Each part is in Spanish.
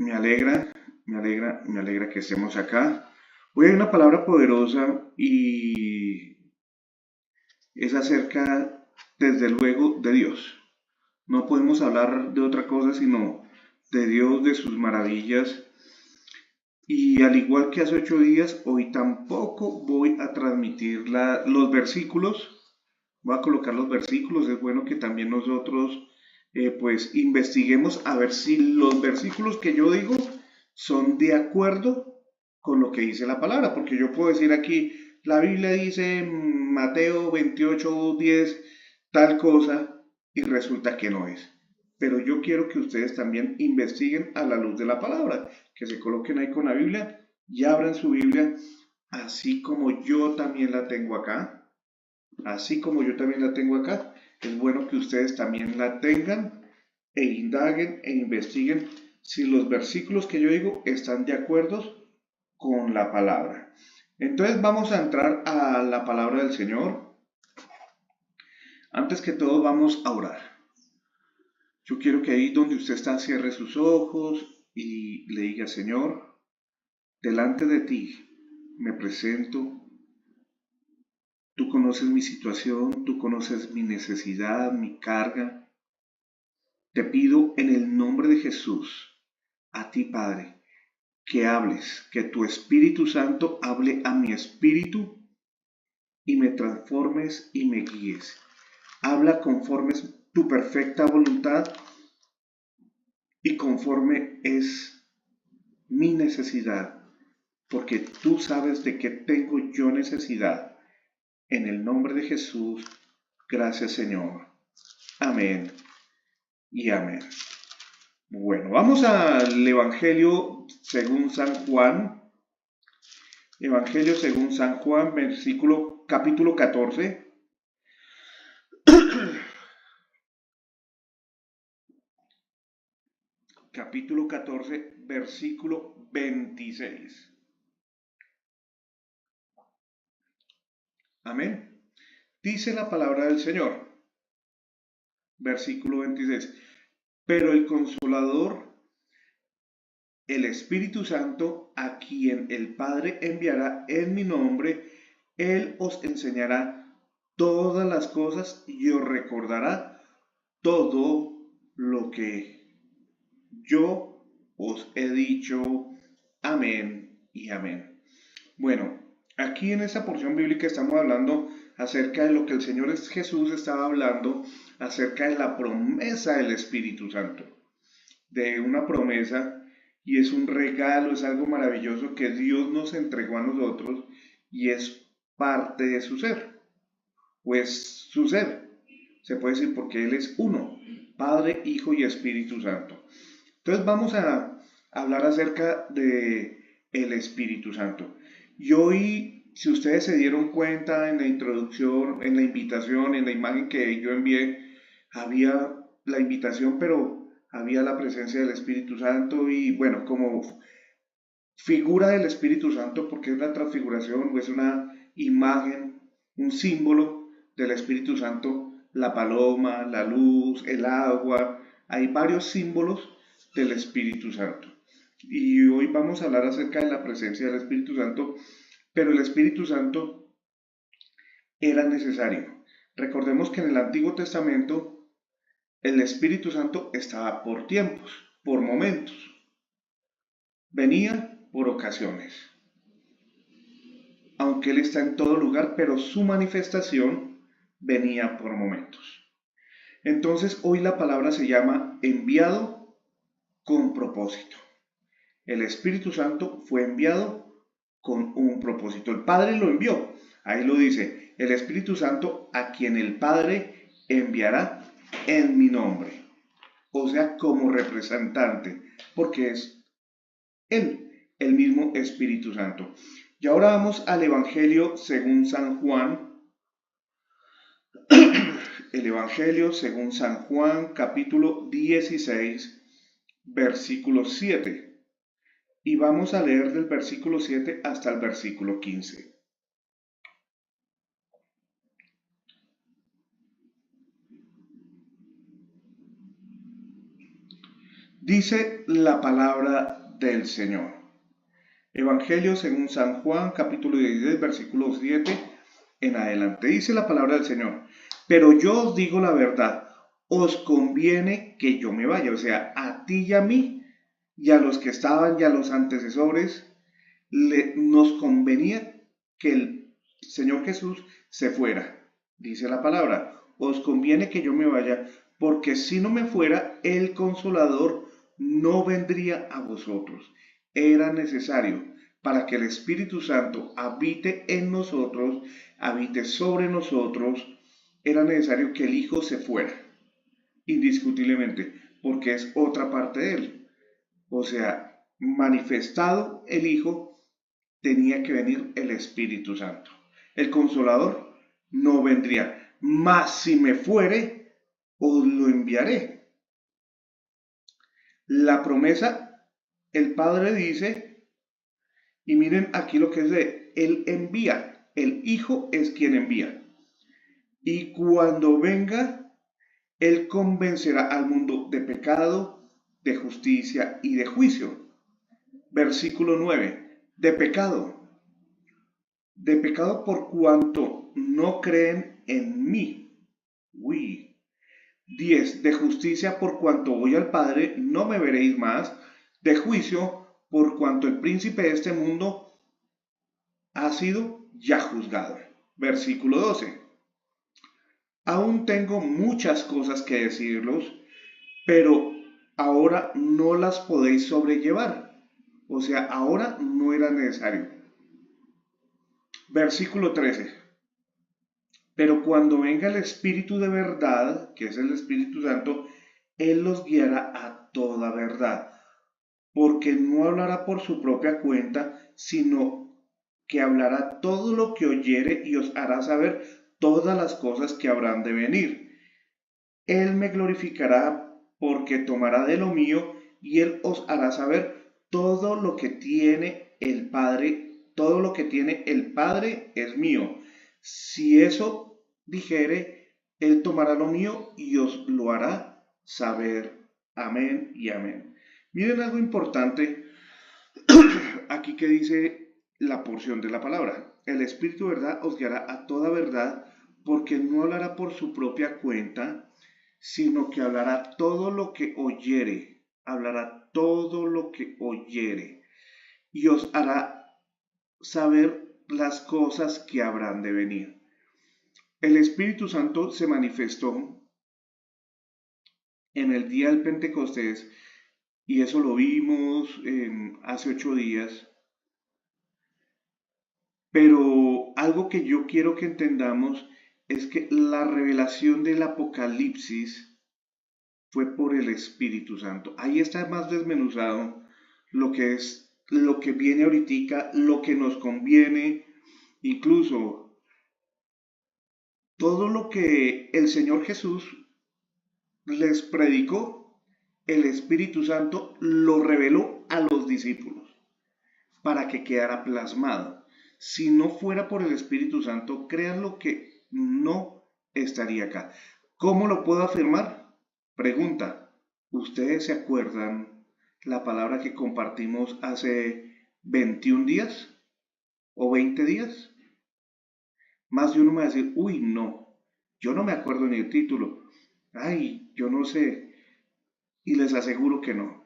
Me alegra, me alegra que estemos acá. Hoy hay una palabra poderosa y es acerca, desde luego, de Dios. No podemos hablar de otra cosa sino de Dios, de sus maravillas. Y al igual que hace 8 días, hoy tampoco voy a transmitir los versículos. Voy a colocar los versículos. Es bueno que también nosotros pues investiguemos a ver si los versículos que yo digo son de acuerdo con lo que dice la palabra, porque yo puedo decir aquí, la Biblia dice en Mateo 28:10 tal cosa y resulta que no es. Pero yo quiero que ustedes también investiguen a la luz de la palabra, que se coloquen ahí con la Biblia y abran su Biblia, así como yo también la tengo acá, así como yo también la tengo acá. Es bueno que ustedes también la tengan e indaguen e investiguen si los versículos que yo digo están de acuerdo con la palabra. Entonces vamos a entrar a la palabra del Señor. Antes que todo vamos a orar. Yo quiero que ahí donde usted está cierre sus ojos y le diga, Señor, delante de ti me presento. Tú conoces mi situación, tú conoces mi necesidad, mi carga. Te pido en el nombre de Jesús, a ti Padre, que hables, que tu Espíritu Santo hable a mi espíritu y me transformes y me guíes. Habla conforme tu perfecta voluntad y conforme es mi necesidad, porque tú sabes de qué tengo yo necesidad. En el nombre de Jesús, gracias Señor. Amén y amén. Bueno, vamos al Evangelio según San Juan. Evangelio según San Juan, capítulo 14. Capítulo 14, versículo 26. Amén. Dice la palabra del Señor, versículo 26. Pero el Consolador, el Espíritu Santo, a quien el Padre enviará en mi nombre, Él os enseñará todas las cosas y os recordará todo lo que yo os he dicho. Amén y amén. Bueno, aquí en esta porción bíblica estamos hablando acerca de lo que el Señor Jesús estaba hablando, acerca de la promesa del Espíritu Santo, de una promesa, y es un regalo, es algo maravilloso que Dios nos entregó a nosotros y es parte de su ser, o es su ser, se puede decir, porque Él es uno, Padre, Hijo y Espíritu Santo. Entonces vamos a hablar acerca de el Espíritu Santo. Y hoy, si ustedes se dieron cuenta en la introducción, en la invitación, en la imagen que yo envié, había la invitación, pero había la presencia del Espíritu Santo y bueno, como figura del Espíritu Santo, porque es la transfiguración o es una imagen, un símbolo del Espíritu Santo, la paloma, la luz, el agua, hay varios símbolos del Espíritu Santo. Y hoy vamos a hablar acerca de la presencia del Espíritu Santo, pero el Espíritu Santo era necesario. Recordemos que en el Antiguo Testamento el Espíritu Santo estaba por tiempos, por momentos, venía por ocasiones. Aunque Él está en todo lugar, pero su manifestación venía por momentos. Entonces hoy la palabra se llama enviado con propósito. El Espíritu Santo fue enviado con un propósito. El Padre lo envió. Ahí lo dice, el Espíritu Santo a quien el Padre enviará en mi nombre. O sea, como representante, porque es Él, el mismo Espíritu Santo. Y ahora vamos al Evangelio según San Juan. El Evangelio según San Juan, capítulo 16, versículo 7. Y vamos a leer del versículo 7 hasta el versículo 15. Dice la palabra del Señor. Evangelio según San Juan, capítulo 16, versículo 7 en adelante. Dice la palabra del Señor. Pero yo os digo la verdad, os conviene que yo me vaya. O sea, a ti y a mí, y a los que estaban y a los antecesores, nos convenía que el Señor Jesús se fuera. Dice la palabra, os conviene que yo me vaya, porque si no me fuera, el Consolador no vendría a vosotros. Era necesario para que el Espíritu Santo habite en nosotros, habite sobre nosotros, era necesario que el Hijo se fuera, indiscutiblemente, porque es otra parte de él. O sea, manifestado el Hijo, tenía que venir el Espíritu Santo. El Consolador no vendría, mas si me fuere, os lo enviaré. La promesa, el Padre dice, y miren aquí lo que es de Él envía, el Hijo es quien envía. Y cuando venga, Él convencerá al mundo de pecado, de justicia y de juicio. Versículo 9, de pecado por cuanto no creen en mí. Uy. 10, de justicia por cuanto voy al Padre, no me veréis más. De juicio por cuanto el príncipe de este mundo ha sido ya juzgado. Versículo 12. Aún tengo muchas cosas que deciros, pero ahora no las podéis sobrellevar. O sea, ahora no era necesario. Versículo 13. Pero cuando venga el Espíritu de verdad, que es el Espíritu Santo, Él los guiará a toda verdad, porque no hablará por su propia cuenta, sino que hablará todo lo que oyere y os hará saber todas las cosas que habrán de venir. Él me glorificará porque tomará de lo mío y Él os hará saber todo lo que tiene el Padre. Todo lo que tiene el Padre es mío. Si eso dijere, Él tomará lo mío y os lo hará saber. Amén y amén. Miren algo importante aquí que dice la porción de la palabra. El Espíritu de verdad os guiará a toda verdad, porque no hablará por su propia cuenta, sino que hablará todo lo que oyere, hablará todo lo que oyere, y os hará saber las cosas que habrán de venir. El Espíritu Santo se manifestó en el día del Pentecostés, y eso lo vimos hace 8 días, pero algo que yo quiero que entendamos es que la revelación del Apocalipsis fue por el Espíritu Santo. Ahí está más desmenuzado lo que es, lo que viene ahorita, lo que nos conviene, incluso todo lo que el Señor Jesús les predicó, el Espíritu Santo lo reveló a los discípulos para que quedara plasmado. Si no fuera por el Espíritu Santo, créanlo que no estaría acá. ¿Cómo lo puedo afirmar? Pregunta, ¿ustedes se acuerdan la palabra que compartimos hace 21 días o 20 días? Más de uno me va a decir, uy, no, yo no me acuerdo ni el título. Ay, yo no sé. Y les aseguro que no.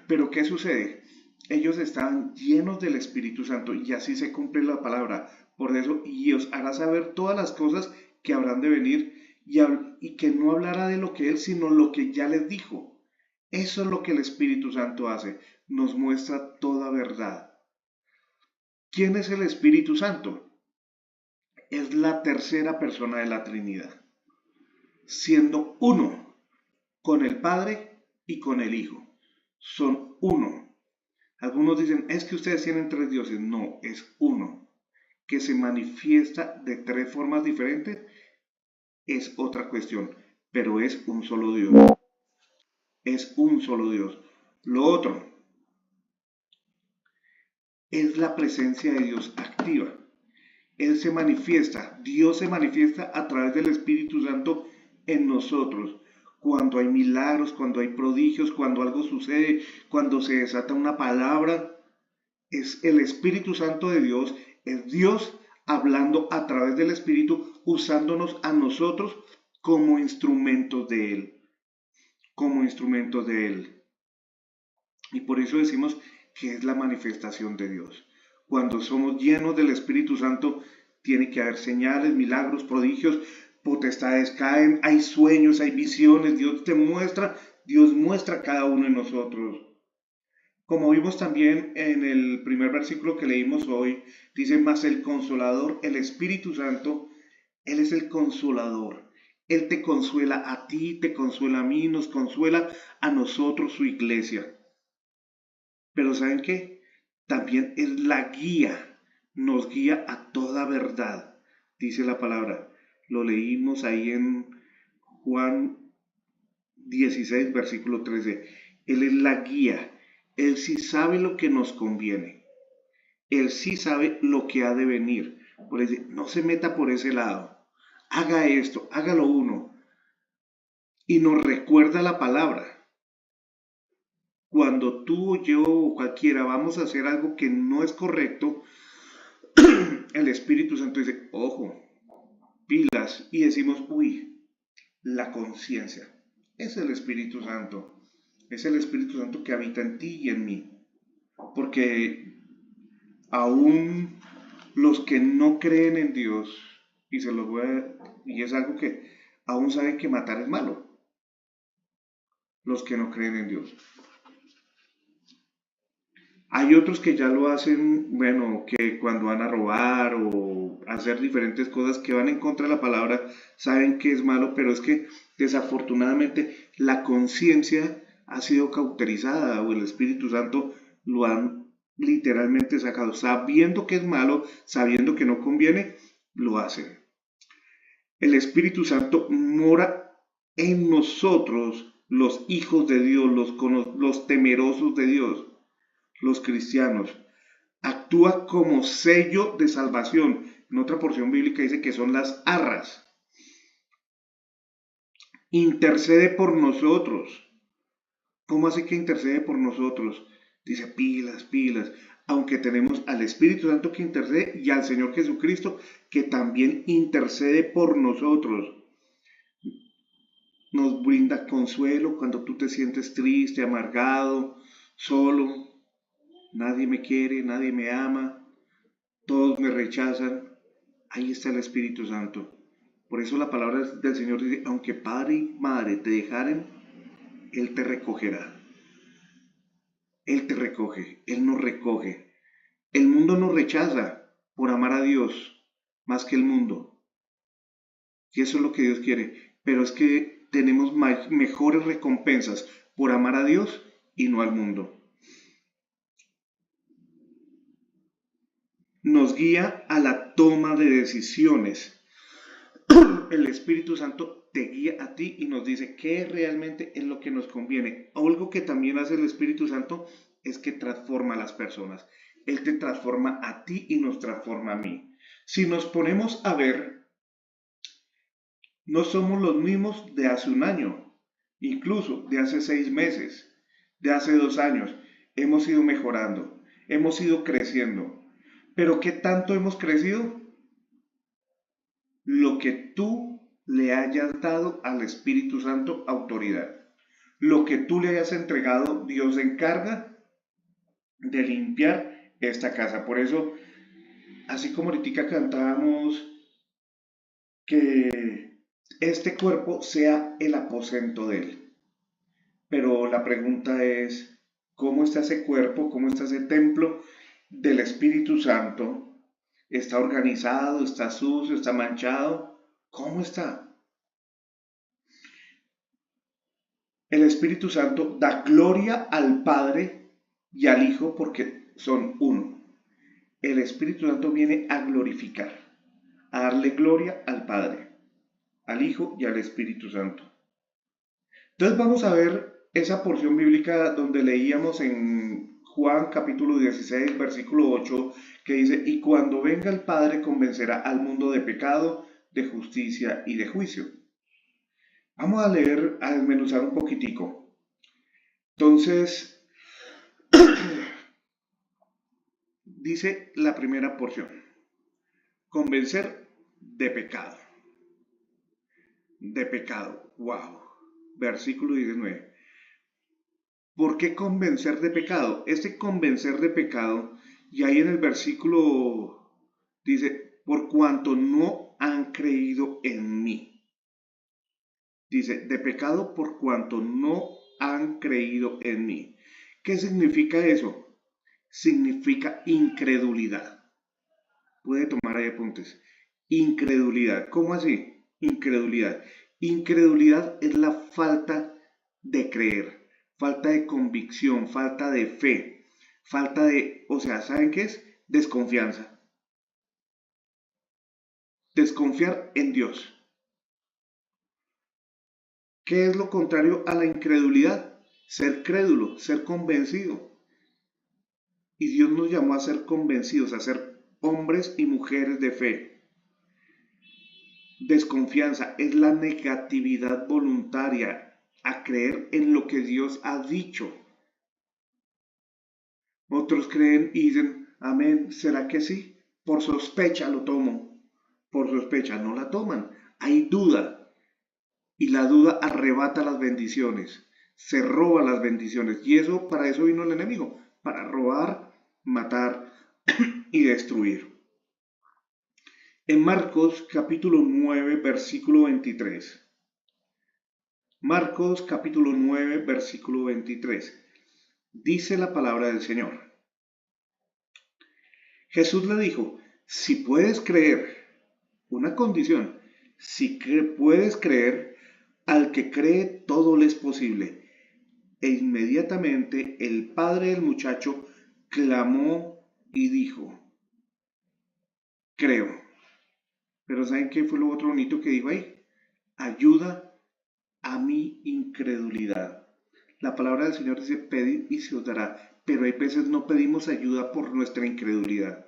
Pero ¿qué sucede? Ellos estaban llenos del Espíritu Santo y así se cumple la palabra. Por eso, y os hará saber todas las cosas que habrán de venir y que no hablará de lo que Él, sino lo que ya les dijo. Eso es lo que el Espíritu Santo hace, nos muestra toda verdad. ¿Quién es el Espíritu Santo? Es la tercera persona de la Trinidad, siendo uno con el Padre y con el Hijo. Son uno. Algunos dicen, es que ustedes tienen tres dioses. No, es uno. Que se manifiesta de tres formas diferentes es otra cuestión, pero es un solo Dios. Es un solo Dios. Lo otro es la presencia de Dios activa. Él se manifiesta, Dios se manifiesta a través del Espíritu Santo en nosotros. cuando hay milagros, cuando hay prodigios, cuando algo sucede, cuando se desata una palabra, es el Espíritu Santo de Dios, es Dios hablando a través del Espíritu, usándonos a nosotros como instrumentos de Él, como instrumentos de Él. Y por eso decimos que es la manifestación de Dios. Cuando somos llenos del Espíritu Santo, tiene que haber señales, milagros, prodigios, potestades caen, hay sueños, hay visiones, Dios muestra a cada uno de nosotros. Como vimos también en el primer versículo que leímos hoy, dice, mas el Consolador, el Espíritu Santo, Él es el Consolador. Él te consuela a ti, te consuela a mí, nos consuela a nosotros, su iglesia. Pero ¿saben qué? También es la guía, nos guía a toda verdad, dice la palabra. Lo leímos ahí en Juan 16, versículo 13. Él es la guía, Él sí sabe lo que nos conviene, Él sí sabe lo que ha de venir. Por eso, no se meta por ese lado, haga esto, hágalo uno. Y nos recuerda la palabra. Cuando tú o yo o cualquiera vamos a hacer algo que no es correcto, el Espíritu Santo dice, ojo, pilas, y decimos, uy, la conciencia. Es el Espíritu Santo. Es el Espíritu Santo que habita en ti y en mí. Porque aún los que no creen en Dios, y es algo que aún saben que matar es malo, los que no creen en Dios. Hay otros que ya lo hacen, bueno, que cuando van a robar o hacer diferentes cosas que van en contra de la palabra, saben que es malo, pero es que desafortunadamente la conciencia ha sido cauterizada o el Espíritu Santo lo han literalmente sacado, sabiendo que es malo, sabiendo que no conviene, lo hacen. El Espíritu Santo mora en nosotros, los hijos de Dios, los temerosos de Dios, los cristianos. Actúa como sello de salvación. En otra porción bíblica dice que son las arras. Intercede por nosotros. ¿Cómo hace que intercede por nosotros? Dice pilas, pilas. Aunque tenemos al Espíritu Santo que intercede y al Señor Jesucristo que también intercede por nosotros. Nos brinda consuelo cuando tú te sientes triste, amargado, solo. Nadie me quiere, nadie me ama, todos me rechazan. Ahí está el Espíritu Santo. Por eso la palabra del Señor dice, aunque padre y madre te dejaren, Él te recogerá. Él te recoge, Él nos recoge. El mundo nos rechaza por amar a Dios más que el mundo. Y eso es lo que Dios quiere. Pero es que tenemos mejores recompensas por amar a Dios y no al mundo. Nos guía a la toma de decisiones. El Espíritu Santo te guía a ti y nos dice qué realmente es lo que nos conviene. Algo que también hace el Espíritu Santo es que transforma a las personas. Él te transforma a ti y nos transforma a mí. Si nos ponemos a ver, no somos los mismos de hace un año, incluso de hace 6 meses, de hace 2 años. Hemos ido mejorando, hemos ido creciendo. Pero ¿qué tanto hemos crecido? Lo que tú le hayas dado al Espíritu Santo autoridad. Lo que tú le hayas entregado, Dios se encarga de limpiar esta casa. Por eso, así como ahorita cantábamos que este cuerpo sea el aposento de Él. Pero la pregunta es, ¿cómo está ese cuerpo? ¿Cómo está ese templo del Espíritu Santo? ¿Está organizado? ¿Está sucio? ¿Está manchado? ¿Cómo está? El Espíritu Santo da gloria al Padre y al Hijo porque son uno. El Espíritu Santo viene a glorificar, a darle gloria al Padre, al Hijo y al Espíritu Santo. Entonces vamos a ver esa porción bíblica donde leíamos en Juan capítulo 16, versículo 8, que dice, y cuando venga el Padre convencerá al mundo de pecado, de justicia y de juicio. Vamos a leer, a desmenuzar un poquitico. Entonces, dice la primera porción, convencer de pecado, de pecado, wow. Versículo 19. ¿Por qué convencer de pecado? Este convencer de pecado, y ahí en el versículo dice, por cuanto no han creído en mí. Dice, de pecado por cuanto no han creído en mí. ¿Qué significa eso? Significa incredulidad. Puede tomar ahí apuntes. Incredulidad. ¿Cómo así? Incredulidad. Incredulidad es la falta de creer, falta de convicción, falta de fe, falta de, o sea, ¿saben qué es? Desconfianza. Desconfiar en Dios. ¿Qué es lo contrario a la incredulidad? Ser crédulo, ser convencido. Y Dios nos llamó a ser convencidos, a ser hombres y mujeres de fe. Desconfianza es la negatividad voluntaria a creer en lo que Dios ha dicho. Otros creen y dicen, amén, ¿será que sí? Por sospecha lo tomo. Por sospecha no la toman. Hay duda y la duda arrebata las bendiciones. Se roba las bendiciones. Y eso, para eso vino el enemigo, para robar, matar y destruir. En Marcos capítulo 9, versículo 23. Marcos capítulo 9, versículo 23. Dice la palabra del Señor. Jesús le dijo, si puedes creer, una condición, si puedes creer, al que cree todo le es posible. E inmediatamente el padre del muchacho clamó y dijo, creo. Pero ¿saben qué fue lo otro bonito que dijo ahí? Ayuda a mi incredulidad. La palabra del Señor dice, pedid y se os dará, pero hay veces no pedimos ayuda por nuestra incredulidad.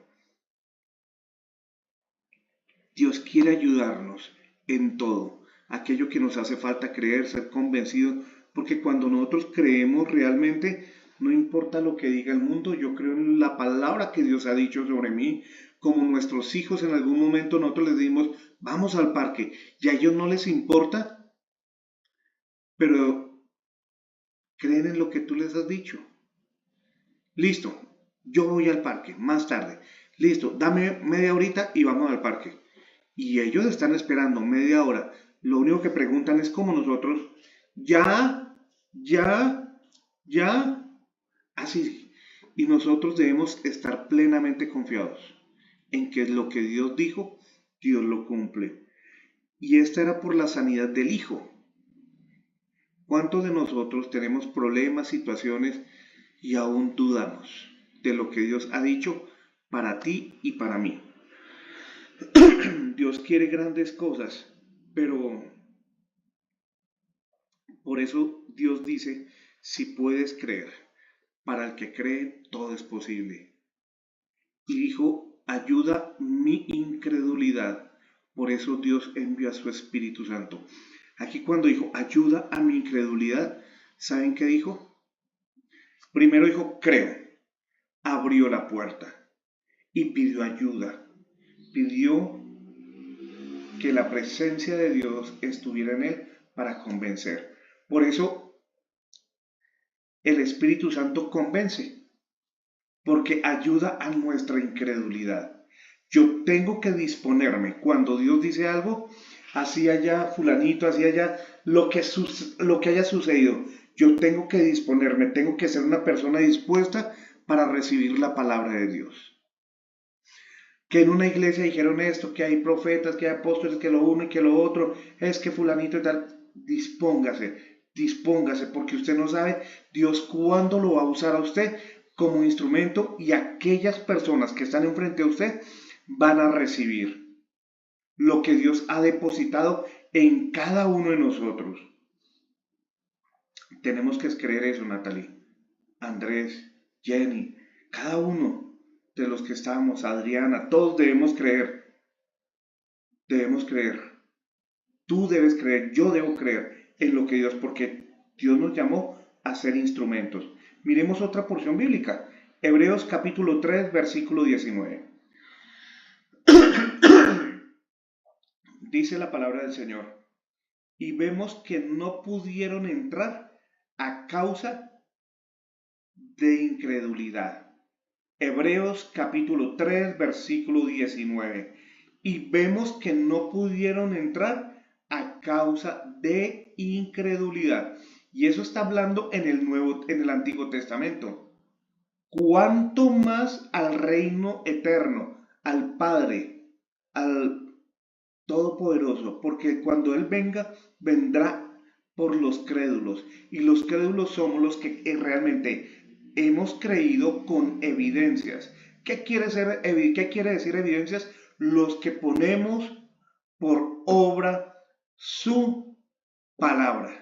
Dios quiere ayudarnos en todo, aquello que nos hace falta creer, ser convencidos, porque cuando nosotros creemos realmente, no importa lo que diga el mundo, yo creo en la palabra que Dios ha dicho sobre mí, como nuestros hijos en algún momento nosotros les dimos, vamos al parque, y a ellos no les importa, pero creen en lo que tú les has dicho. Listo, yo voy al parque más tarde. Listo, dame media horita y vamos al parque. Y ellos están esperando media hora. Lo único que preguntan es como nosotros, ya, ya, ya, así. Y nosotros debemos estar plenamente confiados en que lo que Dios dijo, Dios lo cumple. Y esta era por la sanidad del hijo. ¿Cuántos de nosotros tenemos problemas, situaciones y aún dudamos de lo que Dios ha dicho para ti y para mí? Dios quiere grandes cosas, pero por eso Dios dice, si puedes creer, para el que cree todo es posible. Y dijo, ayuda mi incredulidad. Por eso Dios envió a su Espíritu Santo. Aquí cuando dijo, ayuda a mi incredulidad, ¿saben qué dijo? Primero dijo, creo. Abrió la puerta y pidió ayuda. Pidió que la presencia de Dios estuviera en él para convencer. Por eso el Espíritu Santo convence, porque ayuda a nuestra incredulidad. Yo tengo que disponerme cuando Dios dice algo, así haya fulanito, así haya lo que haya sucedido. Yo tengo que disponerme, tengo que ser una persona dispuesta para recibir la palabra de Dios. Que en una iglesia dijeron esto, que hay profetas, que hay apóstoles, que lo uno y que lo otro, es que fulanito y tal, dispóngase, porque usted no sabe Dios cuándo lo va a usar a usted como instrumento y aquellas personas que están enfrente a usted van a recibir lo que Dios ha depositado en cada uno de nosotros. Tenemos que creer eso, Natalie, Andrés, Jenny, cada uno de los que estamos, Adriana, todos debemos creer. Debemos creer. Tú debes creer, yo debo creer en lo que Dios, porque Dios nos llamó a ser instrumentos. Miremos otra porción bíblica. Hebreos capítulo 3, versículo 19. Dice la palabra del Señor. Y vemos que no pudieron entrar a causa de incredulidad. Hebreos capítulo 3, versículo 19. Y vemos que no pudieron entrar a causa de incredulidad. Y eso está hablando en el Antiguo Testamento. ¿Cuánto más al reino eterno, al Padre, al Todopoderoso? Porque cuando Él venga, vendrá por los crédulos. Y los crédulos somos los que realmente hemos creído con evidencias. ¿Qué quiere decir evidencias? Los que ponemos por obra su palabra.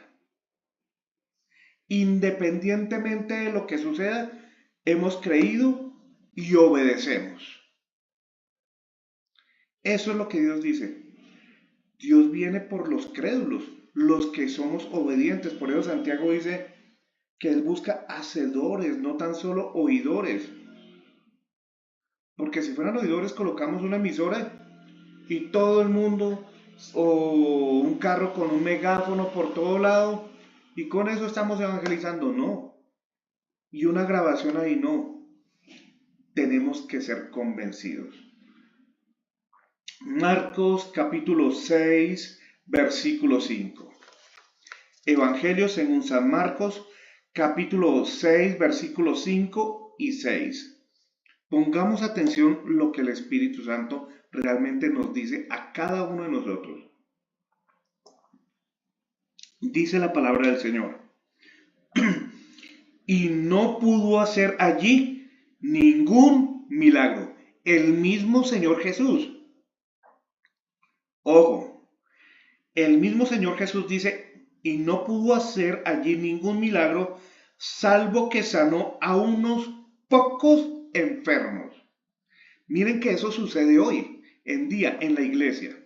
Independientemente de lo que suceda, hemos creído y obedecemos. Eso es lo que Dios dice. Dios viene por los crédulos, los que somos obedientes. Por eso Santiago dice que Él busca hacedores, no tan solo oidores. Porque si fueran oidores colocamos una emisora y todo el mundo, o un carro con un megáfono por todo lado, y con eso estamos evangelizando. No. Y una grabación ahí, no. Tenemos que ser convencidos. Marcos capítulo 6, versículo 5. Evangelio según San Marcos capítulo 6, versículos 5 y 6. Pongamos atención lo que el Espíritu Santo realmente nos dice a cada uno de nosotros. Dice la palabra del Señor. Y no pudo hacer allí ningún milagro. El mismo Señor Jesús. Ojo, el mismo Señor Jesús dice, y no pudo hacer allí ningún milagro, salvo que sanó a unos pocos enfermos. Miren que eso sucede hoy en día en la iglesia.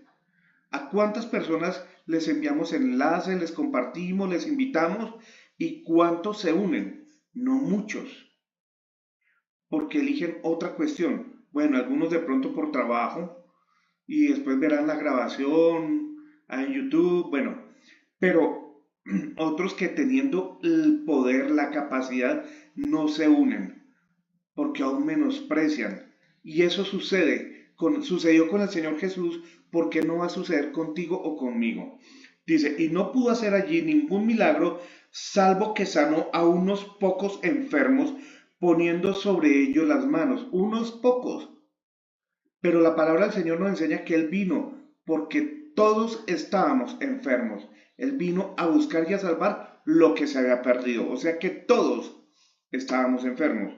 ¿A cuántas personas les enviamos enlaces, les compartimos, les invitamos? ¿Y cuántos se unen? No muchos, porque eligen otra cuestión. Bueno, algunos de pronto por trabajo y después verán la grabación en YouTube, bueno, pero otros que teniendo el poder, la capacidad, no se unen porque aún menosprecian. Y eso sucedió con el Señor Jesús, ¿por qué no va a suceder contigo o conmigo? Dice, y no pudo hacer allí ningún milagro, salvo que sanó a unos pocos enfermos, poniendo sobre ellos las manos, unos pocos. Pero la palabra del Señor nos enseña que Él vino porque todos estábamos enfermos. Él vino a buscar y a salvar lo que se había perdido. O sea que todos estábamos enfermos.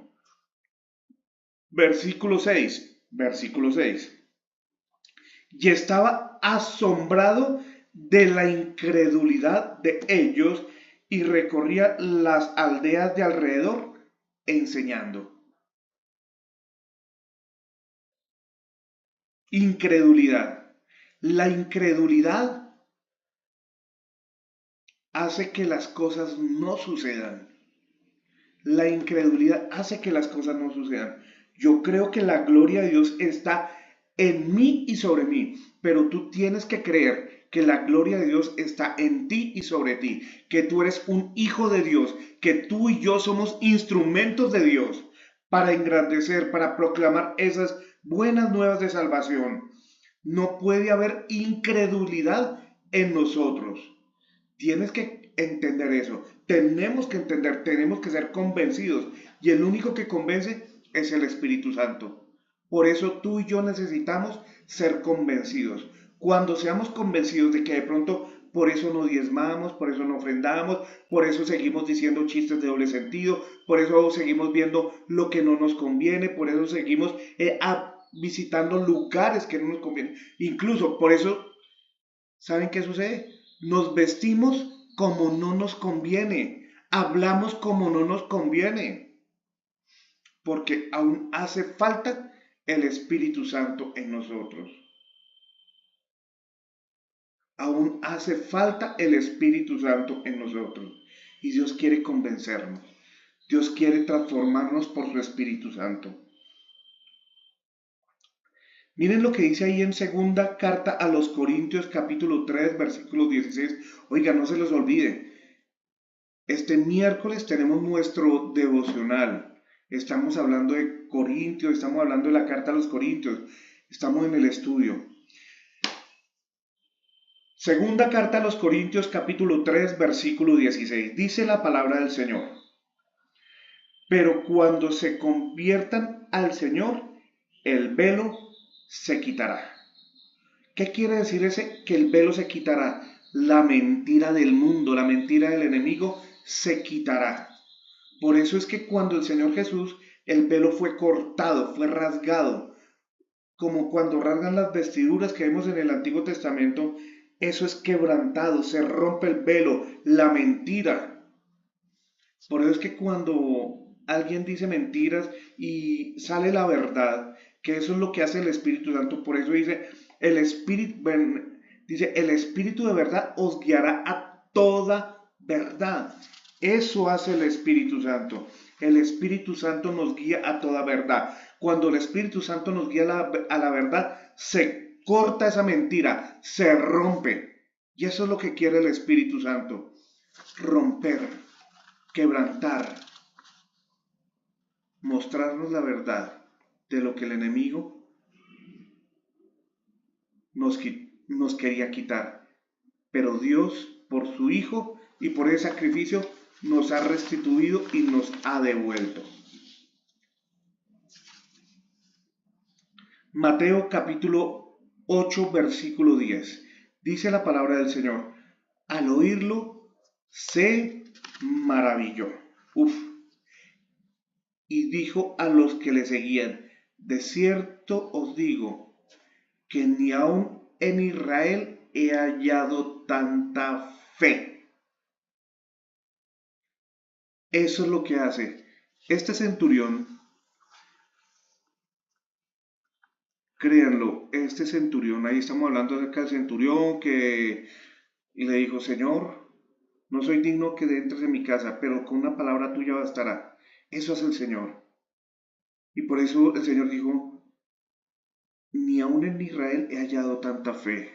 Versículo 6. Y estaba asombrado de la incredulidad de ellos y recorría las aldeas de alrededor enseñando. Incredulidad. La incredulidad hace que las cosas no sucedan. La incredulidad hace que las cosas no sucedan. Yo creo que la gloria de Dios está en mí y sobre mí, pero tú tienes que creer que la gloria de Dios está en ti y sobre ti, que tú eres un hijo de Dios, que tú y yo somos instrumentos de Dios para engrandecer, para proclamar esas buenas nuevas de salvación. No puede haber incredulidad en nosotros. Tienes que entender eso. Tenemos que entender, tenemos que ser convencidos. Y el único que convence es el Espíritu Santo. Por eso tú y yo necesitamos ser convencidos. Cuando seamos convencidos de que de pronto por eso no diezmamos, por eso no ofrendamos, por eso seguimos diciendo chistes de doble sentido, por eso seguimos viendo lo que no nos conviene, por eso seguimos visitando lugares que no nos convienen. Incluso por eso, ¿saben qué sucede? Nos vestimos como no nos conviene, hablamos como no nos conviene, porque aún hace falta el Espíritu Santo en nosotros. Aún hace falta el Espíritu Santo en nosotros. Y Dios quiere convencernos. Dios quiere transformarnos por su Espíritu Santo. Miren lo que dice ahí en segunda carta a los Corintios capítulo 3 versículo 16. Oiga, no se los olvide. Este miércoles tenemos nuestro devocional. Estamos hablando de Corintios, estamos hablando de la carta a los Corintios. Estamos en el estudio. Segunda carta a los Corintios capítulo 3 versículo 16. Dice la palabra del Señor. Pero cuando se conviertan al Señor, el velo se quitará. ¿Qué quiere decir ese? Que el velo se quitará. La mentira del mundo, la mentira del enemigo se quitará. Por eso es que cuando el Señor Jesús, el velo fue cortado, fue rasgado, como cuando rasgan las vestiduras que vemos en el Antiguo Testamento, eso es quebrantado, se rompe el velo, la mentira. Por eso es que cuando alguien dice mentiras y sale la verdad, que eso es lo que hace el Espíritu Santo, por eso dice, el Espíritu de verdad os guiará a toda verdad. Eso hace el Espíritu Santo. El Espíritu Santo nos guía a toda verdad. Cuando el Espíritu Santo nos guía a la verdad, se corta esa mentira, se rompe. Y eso es lo que quiere el Espíritu Santo. Romper, quebrantar, mostrarnos la verdad de lo que el enemigo nos quería quitar. Pero Dios, por su Hijo y por ese sacrificio, nos ha restituido y nos ha devuelto. Mateo capítulo 8, versículo 10. Dice la palabra del Señor. Al oírlo, se maravilló. Y dijo a los que le seguían, de cierto os digo, que ni aun en Israel he hallado tanta fe. Eso es lo que hace este centurión. Créanlo, este centurión, ahí estamos hablando acerca del centurión que le dijo, Señor, no soy digno que entres en mi casa, pero con una palabra tuya bastará. Eso hace el Señor. Y por eso el Señor dijo, ni aun en Israel he hallado tanta fe.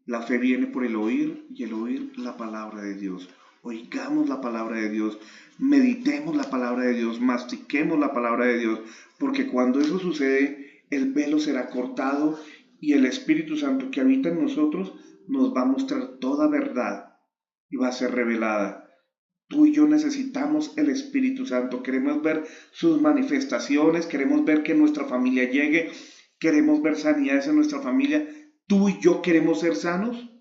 La fe viene por el oír y el oír la palabra de Dios. Oigamos la palabra de Dios, meditemos la palabra de Dios, mastiquemos la palabra de Dios, porque cuando eso sucede, el velo será cortado y el Espíritu Santo que habita en nosotros nos va a mostrar toda verdad y va a ser revelada. Tú y yo necesitamos el Espíritu Santo, queremos ver sus manifestaciones, queremos ver que nuestra familia llegue, queremos ver sanidades en nuestra familia. Tú y yo queremos ser sanos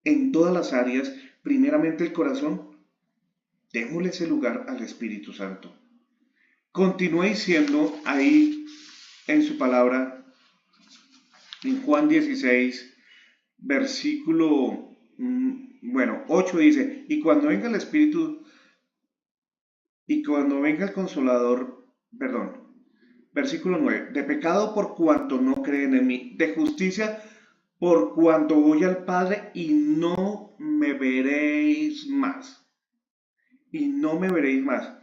en todas las áreas, primeramente el corazón. Démosle ese lugar al Espíritu Santo. Continúa diciendo ahí en su palabra, en Juan 16, versículo 8 dice, y cuando venga el Espíritu, y cuando venga el Consolador, versículo 9, de pecado por cuanto no creen en mí, de justicia por cuanto voy al Padre y no me veréis más. Y no me veréis más.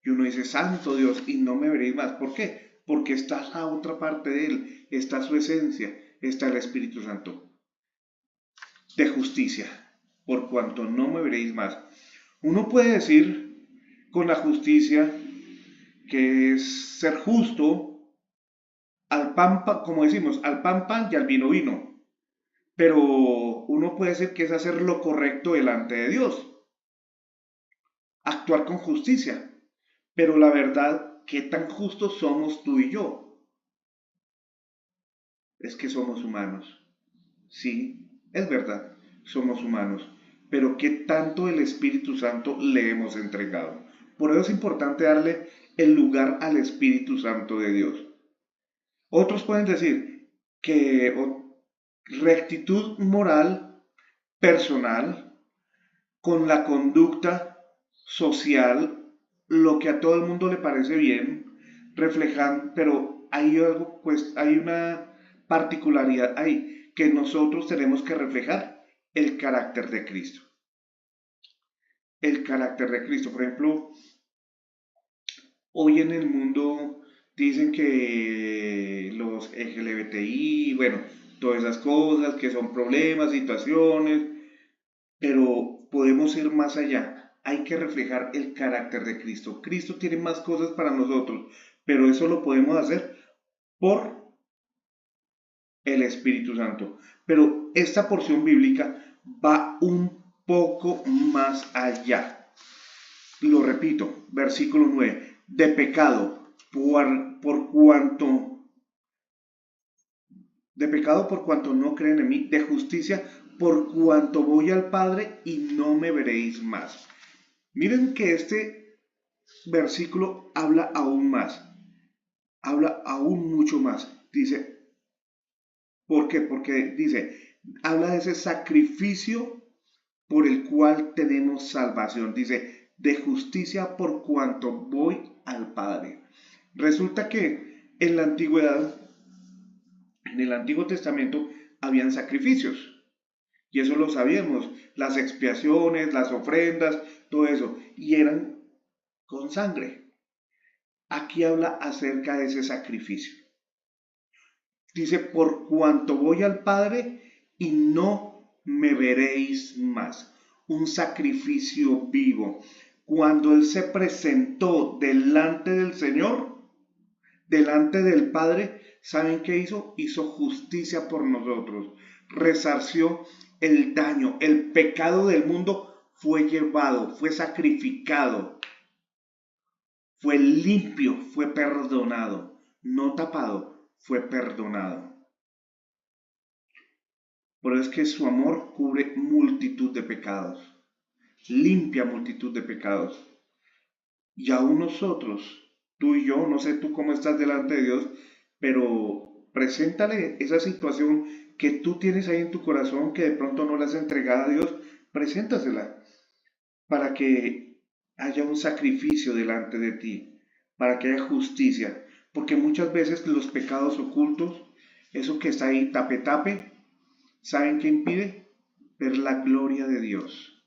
Y uno dice, santo Dios, y no me veréis más. ¿Por qué? Porque está la otra parte de Él, está su esencia, está el Espíritu Santo. De justicia, por cuanto no me veréis más. Uno puede decir con la justicia que es ser justo al pan, como decimos, al pan pan y al vino vino. Pero uno puede decir que es hacer lo correcto delante de Dios, actuar con justicia. Pero la verdad, ¿qué tan justos somos tú y yo? Es que somos humanos. Sí, es verdad, somos humanos. Pero ¿qué tanto el Espíritu Santo le hemos entregado? Por eso es importante darle el lugar al Espíritu Santo de Dios. Otros pueden decir que rectitud moral personal con la conducta social, lo que a todo el mundo le parece bien, reflejan, pero hay algo, pues hay una particularidad ahí, que nosotros tenemos que reflejar el carácter de Cristo. El carácter de Cristo. Por ejemplo, hoy en el mundo dicen que los LGBTI, bueno, todas esas cosas que son problemas, situaciones, pero podemos ir más allá. Hay que reflejar el carácter de Cristo. Cristo tiene más cosas para nosotros, pero eso lo podemos hacer por el Espíritu Santo. Pero esta porción bíblica va un poco más allá. Lo repito, versículo 9, de pecado, por cuanto, de pecado por cuanto no creen en mí, de justicia por cuanto voy al Padre y no me veréis más. Miren que este versículo habla aún más, habla aún mucho más. Dice, ¿por qué? Porque dice, habla de ese sacrificio por el cual tenemos salvación. Dice, de justicia por cuanto voy al Padre. Resulta que en la antigüedad, en el Antiguo Testamento, habían sacrificios. Y eso lo sabíamos, las expiaciones, las ofrendas, todo eso. Y eran con sangre. Aquí habla acerca de ese sacrificio. Dice, por cuanto voy al Padre y no me veréis más. Un sacrificio vivo. Cuando Él se presentó delante del Señor, delante del Padre, ¿saben qué hizo? Hizo justicia por nosotros. Resarció el daño, el pecado del mundo fue llevado, fue sacrificado, fue limpio, fue perdonado, no tapado, fue perdonado. Por eso es que su amor cubre multitud de pecados, limpia multitud de pecados. Y aún nosotros, tú y yo, no sé tú cómo estás delante de Dios, pero preséntale esa situación que tú tienes ahí en tu corazón, que de pronto no la has entregado a Dios, preséntasela para que haya un sacrificio delante de ti, para que haya justicia, porque muchas veces los pecados ocultos, eso que está ahí tape tape, ¿saben qué impide? Ver la gloria de Dios,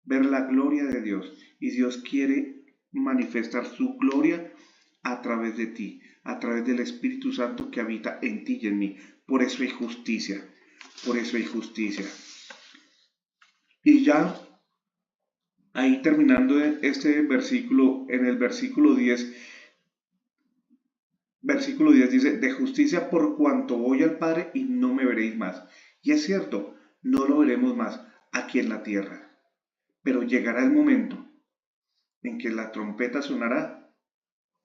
ver la gloria de Dios. Y Dios quiere manifestar su gloria a través de ti, a través del Espíritu Santo que habita en ti y en mí. Por eso hay justicia, por eso hay justicia. Y ya ahí terminando este versículo, en el versículo 10 dice, de justicia por cuanto voy al Padre y no me veréis más. Y es cierto, no lo veremos más aquí en la tierra, pero llegará el momento en que la trompeta sonará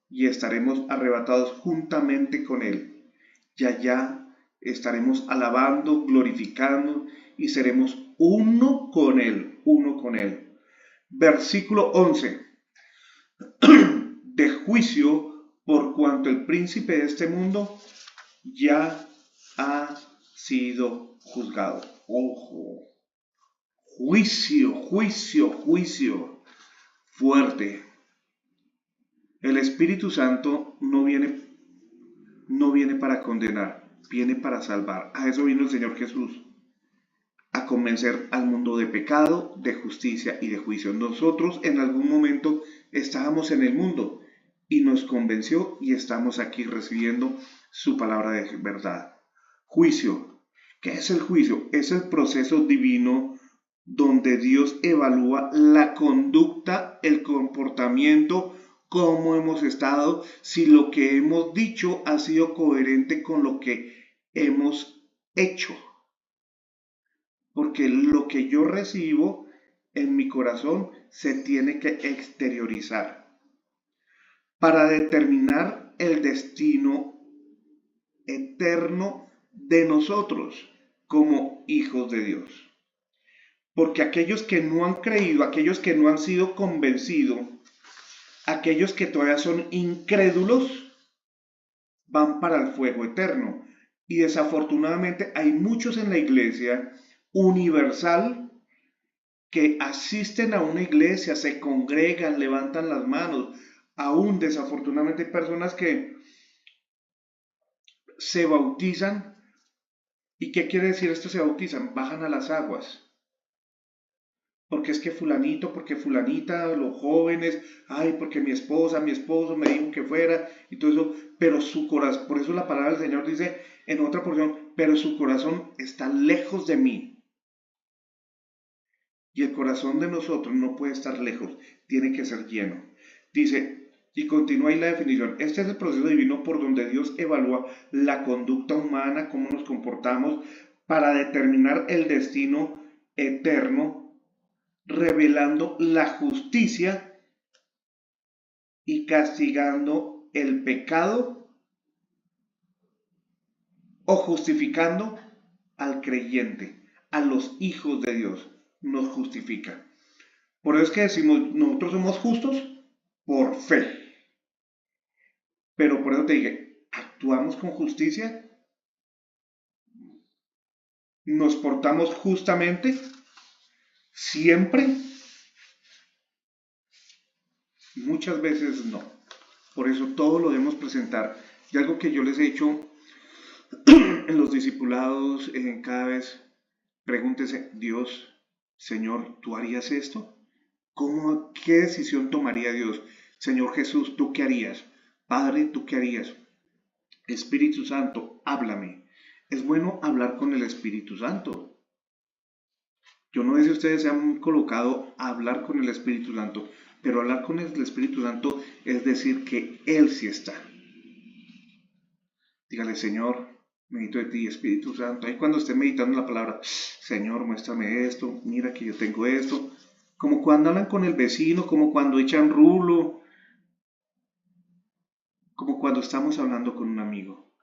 y estaremos arrebatados juntamente con Él. Y allá estaremos alabando, glorificando y seremos uno con Él, uno con Él. Versículo 11. De juicio por cuanto el príncipe de este mundo ya ha sido juzgado. Ojo, juicio, juicio, juicio fuerte. El Espíritu Santo no viene para condenar, viene para salvar. A eso vino el Señor Jesús, a convencer al mundo de pecado, de justicia y de juicio. Nosotros en algún momento estábamos en el mundo y nos convenció y estamos aquí recibiendo su palabra de verdad. Juicio. ¿Qué es el juicio? Es el proceso divino donde Dios evalúa la conducta, el comportamiento, cómo hemos estado, si lo que hemos dicho ha sido coherente con lo que hemos hecho. Porque lo que yo recibo en mi corazón se tiene que exteriorizar para determinar el destino eterno de nosotros como hijos de Dios. Porque aquellos que no han creído, aquellos que no han sido convencidos, aquellos que todavía son incrédulos, van para el fuego eterno. Y desafortunadamente hay muchos en la iglesia universal que asisten a una iglesia, se congregan, levantan las manos. Aún desafortunadamente hay personas que se bautizan ¿Y qué quiere decir esto? Se bautizan, bajan a las aguas. Porque es que fulanito, porque fulanita, los jóvenes, ay, porque mi esposa, mi esposo me dijo que fuera y todo eso, pero su corazón, por eso la palabra del Señor dice en otra porción, pero su corazón está lejos de mí. Y el corazón de nosotros no puede estar lejos, tiene que ser lleno. Dice, y continúa ahí la definición, este es el proceso divino por donde Dios evalúa la conducta humana, cómo nos comportamos, para determinar el destino eterno, revelando la justicia y castigando el pecado o justificando al creyente, a los hijos de Dios, nos justifica. Por eso es que decimos, nosotros somos justos por fe. Pero por eso te dije, actuamos con justicia, nos portamos justamente, siempre, muchas veces no. Por eso todo lo debemos presentar. Y algo que yo les he hecho en los discipulados, cada vez, pregúntese, Dios, Señor, ¿tú harías esto? ¿Cómo, qué decisión tomaría Dios? Señor Jesús, ¿tú qué harías? Padre, ¿tú qué harías? Espíritu Santo, háblame. Es bueno hablar con el Espíritu Santo. Yo no sé si ustedes se han colocado a hablar con el Espíritu Santo, pero hablar con el Espíritu Santo es decir que Él sí está. Dígale, Señor, medito de ti, Espíritu Santo. Ahí cuando esté meditando la palabra, Señor, muéstrame esto, mira que yo tengo esto. Como cuando hablan con el vecino, como cuando echan rulo, como cuando estamos hablando con un amigo,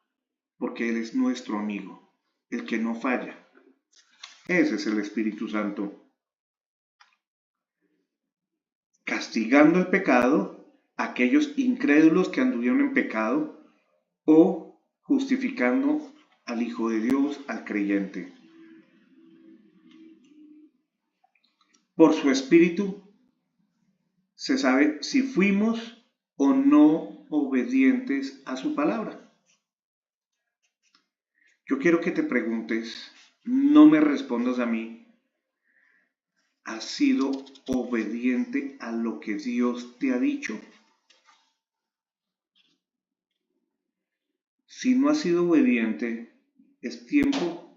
porque Él es nuestro amigo, el que no falla. Ese es el Espíritu Santo. Castigando el pecado, aquellos incrédulos que anduvieron en pecado, o justificando al Hijo de Dios, al creyente. Por su Espíritu se sabe si fuimos o no obedientes a su palabra. Yo quiero que te preguntes, no me respondas a mí, ¿has sido obediente a lo que Dios te ha dicho? Si no has sido obediente, es tiempo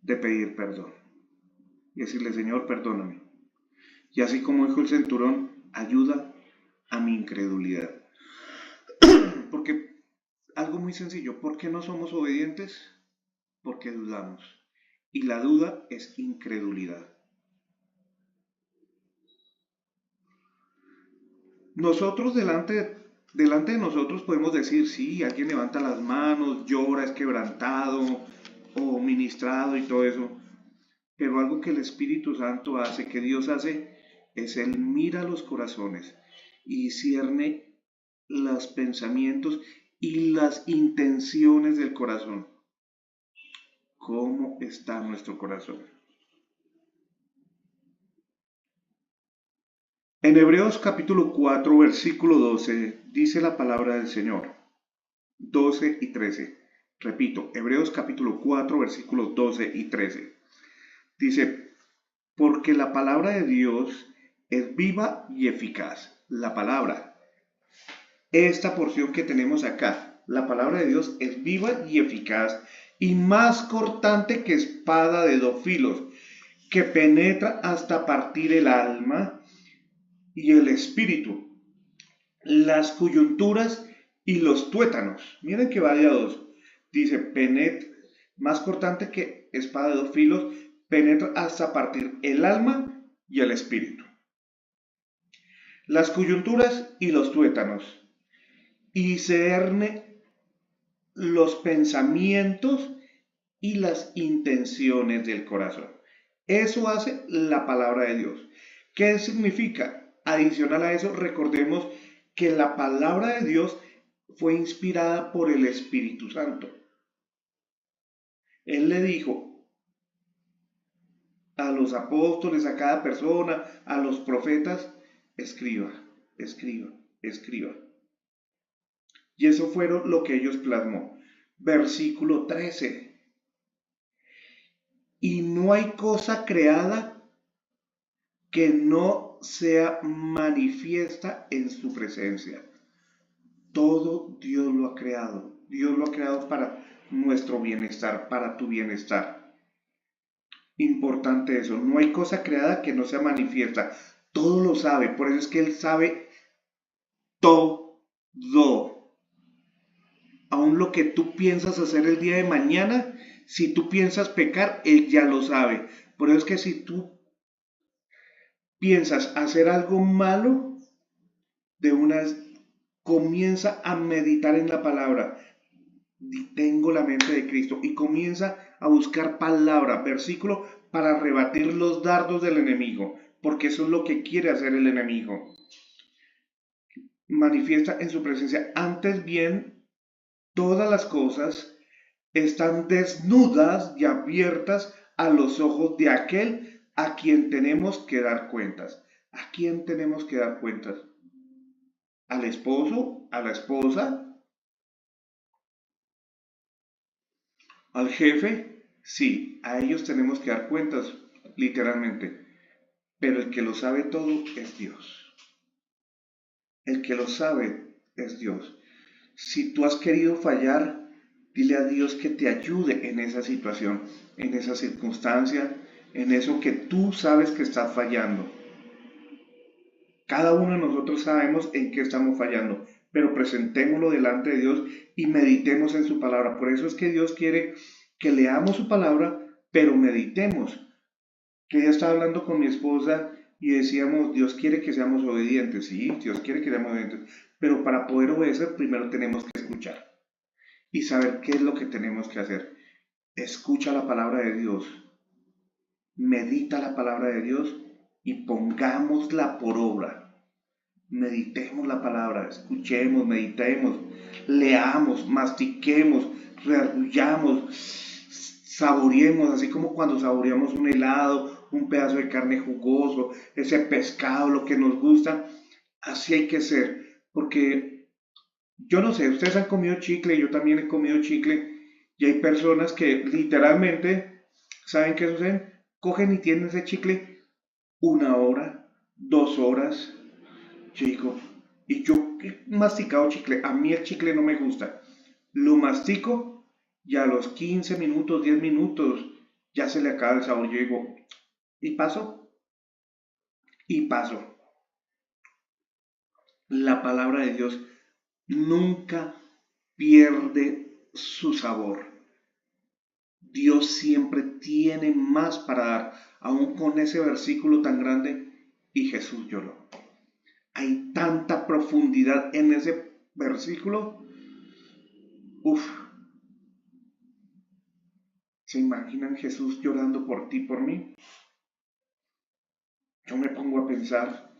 de pedir perdón y decirle, Señor, perdóname. Y así como dijo el centurión, ayuda a mi incredulidad. Porque algo muy sencillo, ¿por qué no somos obedientes? Porque dudamos. Y la duda es incredulidad. Nosotros delante de nosotros podemos decir, sí, alguien levanta las manos, llora, es quebrantado o ministrado y todo eso. Pero algo que el Espíritu Santo hace, que Dios hace, es Él mira los corazones y cierne los pensamientos y las intenciones del corazón. ¿Cómo está nuestro corazón? En Hebreos capítulo 4, versículo 12, dice la palabra del Señor. 12 y 13. Repito, Hebreos capítulo 4, versículos 12 y 13. Dice, porque la palabra de Dios es viva y eficaz. La palabra, esta porción que tenemos acá, la palabra de Dios es viva y eficaz y más cortante que espada de dos filos, que penetra hasta partir el alma y el espíritu, las coyunturas y los tuétanos. Miren que va de a dos. Dice, más cortante que espada de dos filos, penetra hasta partir el alma y el espíritu, las coyunturas y los tuétanos, y cierne los pensamientos y las intenciones del corazón. Eso hace la palabra de Dios. ¿Qué significa? Adicional a eso, recordemos que la palabra de Dios fue inspirada por el Espíritu Santo. Él le dijo a los apóstoles, a cada persona, a los profetas, escriba, escriba, escriba. Y eso fue lo que ellos plasmó. Versículo 13. Y no hay cosa creada que no sea manifiesta en su presencia. Todo Dios lo ha creado. Dios lo ha creado para nuestro bienestar, para tu bienestar. Importante eso. No hay cosa creada que no sea manifiesta. Todo lo sabe. Por eso es que Él sabe todo. Aún lo que tú piensas hacer el día de mañana, si tú piensas pecar, Él ya lo sabe. Por eso es que si tú piensas hacer algo malo, de una vez comienza a meditar en la palabra. Tengo la mente de Cristo y comienza a buscar palabra, versículo para rebatir los dardos del enemigo, porque eso es lo que quiere hacer el enemigo. Manifiesta en su presencia. Antes bien, todas las cosas están desnudas y abiertas a los ojos de aquel a quien tenemos que dar cuentas. ¿A quién tenemos que dar cuentas? ¿Al esposo? ¿A la esposa? ¿Al jefe? Sí, a ellos tenemos que dar cuentas, literalmente. Pero el que lo sabe todo es Dios. El que lo sabe es Dios. Si tú has querido fallar, dile a Dios que te ayude en esa situación, en esa circunstancia, en eso que tú sabes que estás fallando. Cada uno de nosotros sabemos en qué estamos fallando, pero presentémoslo delante de Dios y meditemos en su palabra. Por eso es que Dios quiere que leamos su palabra, pero meditemos. Que ya estaba hablando con mi esposa y decíamos, Dios quiere que seamos obedientes, sí, Dios quiere que seamos obedientes, pero para poder obedecer primero tenemos que escuchar y saber qué es lo que tenemos que hacer. Escucha la palabra de Dios, medita la palabra de Dios y pongámosla por obra. Meditemos la palabra, escuchemos, meditemos, leamos, mastiquemos, reargullamos, saboreemos, así como cuando saboreamos un helado, un pedazo de carne jugoso, ese pescado, lo que nos gusta, así hay que ser, porque yo no sé, ustedes han comido chicle, yo también he comido chicle, y hay personas que literalmente, ¿saben qué suceden? Cogen y tienen ese chicle 1 hora, 2 horas, yo digo, y yo he masticado chicle, a mí el chicle no me gusta, lo mastico y a los 15 minutos, 10 minutos ya se le acaba el sabor. Yo digo, y paso, y paso. La palabra de Dios nunca pierde su sabor. Dios siempre tiene más para dar, aún con ese versículo tan grande, y Jesús lloró. Hay tanta profundidad en ese versículo. Uf, ¿se imaginan Jesús llorando por ti, por mí? Yo me pongo a pensar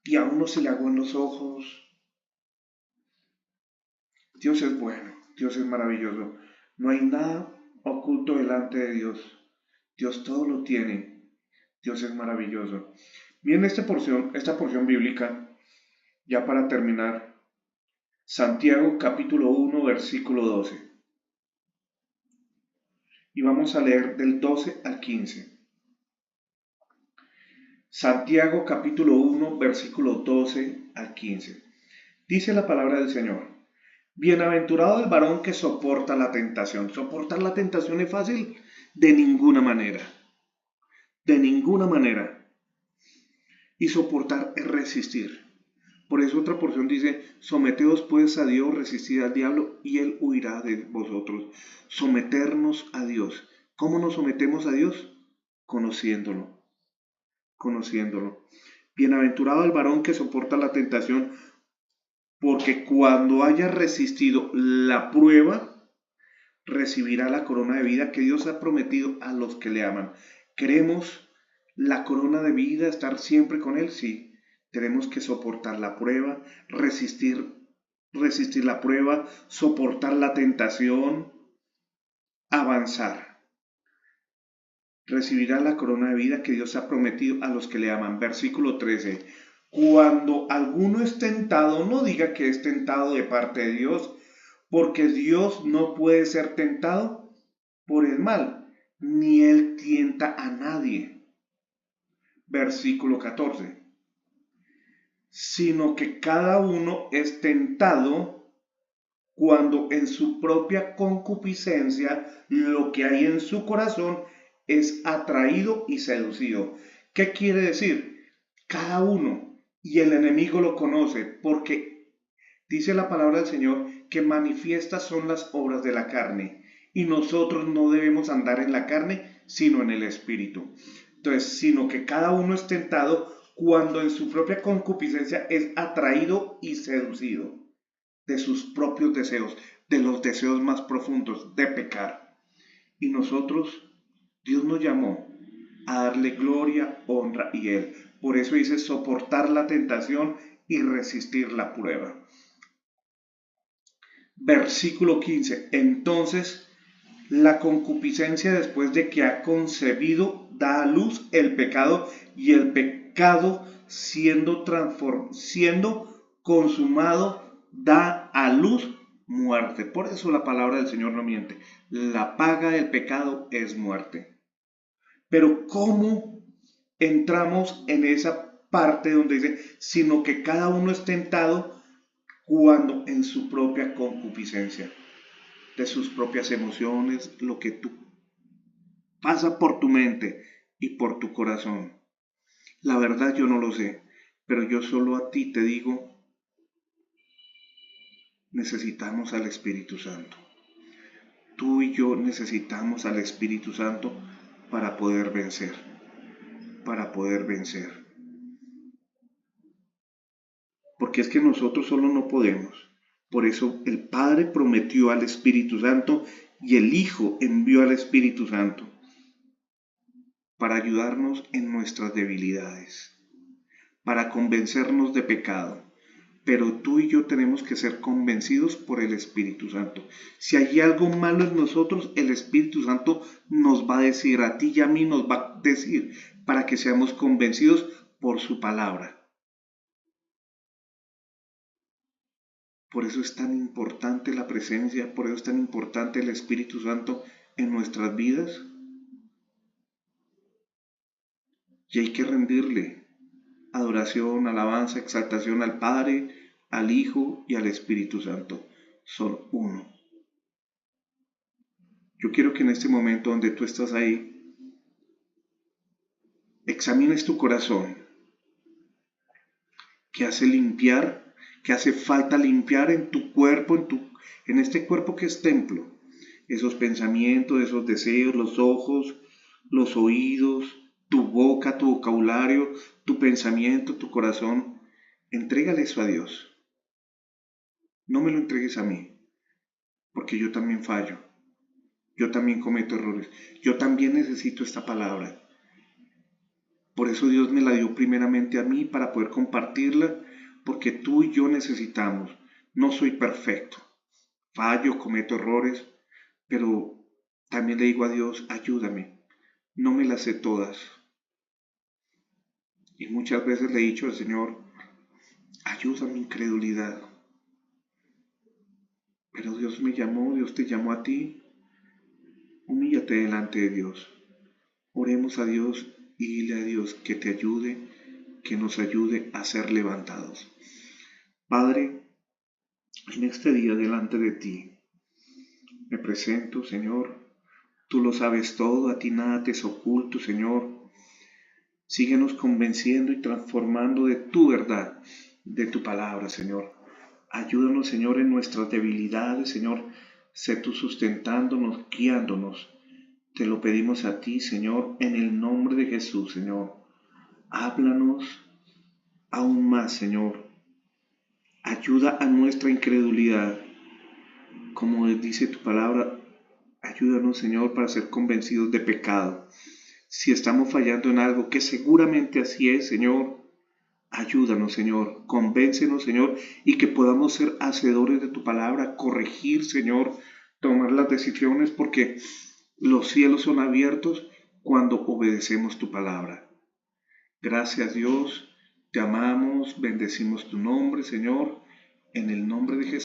y a uno se le aguan los ojos. Dios es bueno, Dios es maravilloso. No hay nada oculto delante de Dios. Dios todo lo tiene. Dios es maravilloso. Bien, esta porción bíblica, ya para terminar, Santiago capítulo 1, versículo 12. Y vamos a leer del 12 al 15. Santiago capítulo 1, versículo 12 al 15. Dice la palabra del Señor. Bienaventurado el varón que soporta la tentación. ¿Soportar la tentación es fácil? De ninguna manera. De ninguna manera. Y soportar es resistir. Por eso otra porción dice, someteos pues a Dios, resistid al diablo y él huirá de vosotros. Someternos a Dios. ¿Cómo nos sometemos a Dios? Conociéndolo. Conociéndolo. Bienaventurado el varón que soporta la tentación, porque cuando haya resistido la prueba, recibirá la corona de vida que Dios ha prometido a los que le aman. ¿Queremos la corona de vida, estar siempre con Él? Sí. Tenemos que soportar la prueba, resistir la prueba, soportar la tentación, avanzar. Recibirá la corona de vida que Dios ha prometido a los que le aman. Versículo 13. Cuando alguno es tentado, no diga que es tentado de parte de Dios, porque Dios no puede ser tentado por el mal, ni él tienta a nadie. Versículo 14. Sino que cada uno es tentado cuando en su propia concupiscencia lo que hay en su corazón es atraído y seducido. ¿Qué quiere decir? Cada uno, y el enemigo lo conoce, porque dice la palabra del Señor que manifiestas son las obras de la carne, y nosotros no debemos andar en la carne, sino en el Espíritu. Entonces, sino que cada uno es tentado cuando en su propia concupiscencia es atraído y seducido de sus propios deseos, de los deseos más profundos de pecar. Y nosotros, Dios nos llamó a darle gloria, honra y Él. Por eso dice soportar la tentación y resistir la prueba. Versículo 15. Entonces, la concupiscencia después de que ha concebido da a luz el pecado, y el pecado siendo consumado da a luz muerte. Por eso la palabra del Señor no miente. La paga del pecado es muerte. Pero ¿cómo entramos en esa parte donde dice, sino que cada uno es tentado cuando en su propia concupiscencia, de sus propias emociones, lo que tú pasa por tu mente y por tu corazón? La verdad yo no lo sé, pero yo solo a ti te digo, necesitamos al Espíritu Santo. Tú y yo necesitamos al Espíritu Santo para poder vencer, para poder vencer. Porque es que nosotros solo no podemos. Por eso el Padre prometió al Espíritu Santo y el Hijo envió al Espíritu Santo para ayudarnos en nuestras debilidades, para convencernos de pecado. Pero tú y yo tenemos que ser convencidos por el Espíritu Santo. Si hay algo malo en nosotros, el Espíritu Santo nos va a decir, a ti y a mí nos va a decir, para que seamos convencidos por su palabra. Por eso es tan importante la presencia, por eso es tan importante el Espíritu Santo en nuestras vidas. Y hay que rendirle adoración, alabanza, exaltación al Padre, al Hijo y al Espíritu Santo. Son uno. Yo quiero que en este momento donde tú estás ahí, examines tu corazón. ¿Qué hace limpiar? ¿Qué hace falta limpiar en tu cuerpo, en este cuerpo que es templo? Esos pensamientos, esos deseos, los ojos, los oídos, tu boca, tu vocabulario, tu pensamiento, tu corazón. Entrégale eso a Dios. No me lo entregues a mí, porque yo también fallo. Yo también cometo errores. Yo también necesito esta palabra. Por eso Dios me la dio primeramente a mí para poder compartirla, porque tú y yo necesitamos. No soy perfecto. Fallo, cometo errores, pero también le digo a Dios, ayúdame. No me las sé todas. Y muchas veces le he dicho al Señor, ayuda mi incredulidad. Pero Dios me llamó, Dios te llamó a ti. Humíllate delante de Dios. Oremos a Dios y dile a Dios que te ayude, que nos ayude a ser levantados. Padre, en este día delante de ti, me presento, Señor. Tú lo sabes todo, a ti nada te es oculto, Señor. Síguenos convenciendo y transformando de tu verdad, de tu palabra, Señor. Ayúdanos, Señor, en nuestras debilidades, Señor. Sé tú sustentándonos, guiándonos. Te lo pedimos a ti, Señor, en el nombre de Jesús, Señor. Háblanos aún más, Señor. Ayuda a nuestra incredulidad. Como dice tu palabra, ayúdanos, Señor, para ser convencidos de pecado. Si estamos fallando en algo, que seguramente así es, Señor, ayúdanos, Señor, convéncenos, Señor, y que podamos ser hacedores de tu palabra, corregir, Señor, tomar las decisiones, porque los cielos son abiertos cuando obedecemos tu palabra. Gracias, Dios, te amamos, bendecimos tu nombre, Señor, en el nombre de Jesús.